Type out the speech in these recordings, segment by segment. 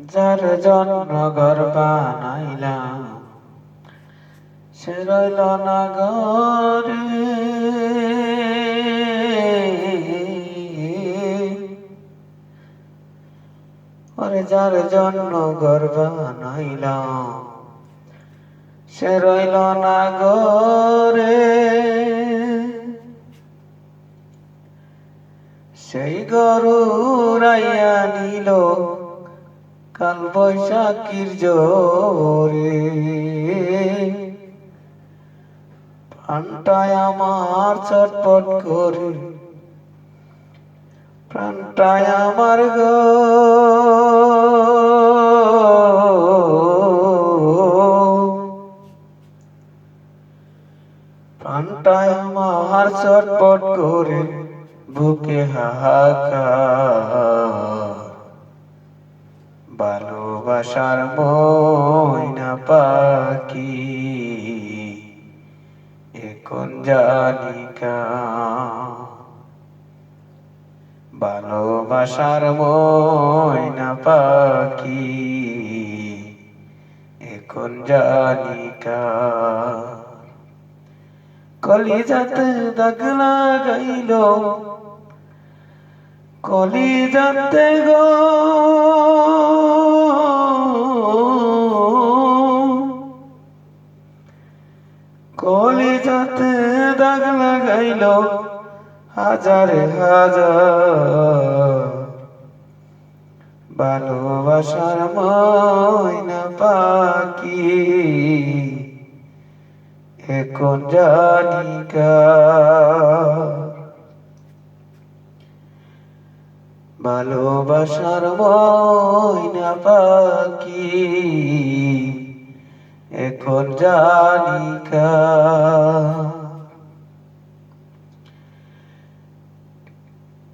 যার জন্য ঘর বানাইলাম সে রইল না ঘরে। ওরে যার জন্য ঘর বানাইলাম সে রইল না ঘরে। সেই গরু রাইয়া নিল কাল বৈশাখীর জোরে। প্রাণটায় আমার ছটফট করে, প্রাণটায় আমার গো প্রাণটায় আমার ছটফট করে, বুকে হাহাকার। ভালোবাসার ময়না পাখি এখন জানি কার। ভালোবাসার ময়না পাখি এখন জানি কার। কলিজাতে দাগ লাগাইল, কলিজাতে গো কলিজাতে দাগ লাগাইল হাজারে হাজার। ভালোবাসার ময়না পাখি এখন জানি কার। ভালোবাসার ময়না পাখি এখন জানি কার।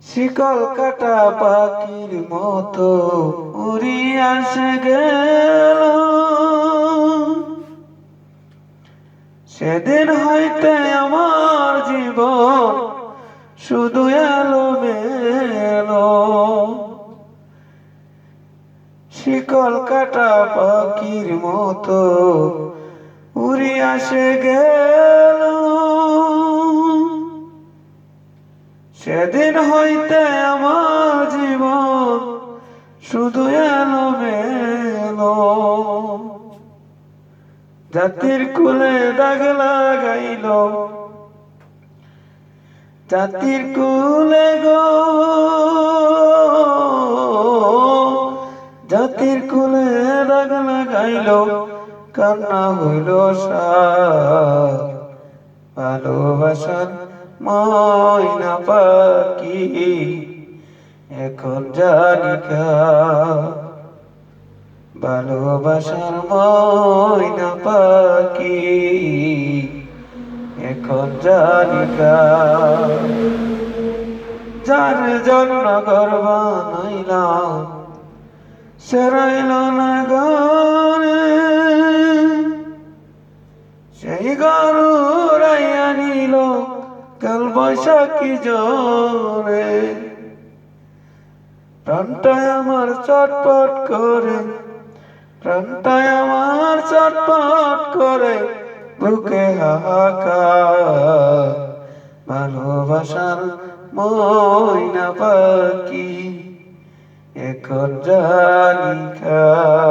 শিকল কাটা পাখির মতো উড়িয়া সে গেল, সেদিন হইতে আমার জীবন শুধু এলোমেলো। শিকল কাটা পাখির মতো উড়িয়া সে গেল, সেদিন হইতে আমার জীবন শুধু এলোমেলো। জাতির কুলে দাগ লাগাইল, জাতির কুলে গো জাতির কুলে দাগ লাগাইল, কান্না হইল সার। ভালোবাসার ময়না পাখি এখন জানি কার। ভালোবাসার ময়না পাখি এখন জানি কার। যার জন্য ঘর বানাইলাম সে রইল না ঘরে। সেই গরু রাইয়া নিল কাল বৈশাখী জোরে। প্রাণটায় আমার চটপট করে, প্রাণটায় আমার চটপট করে, বুকে হাহাকার। ভালোবাসার ময়না পাখি এখন জানি কার।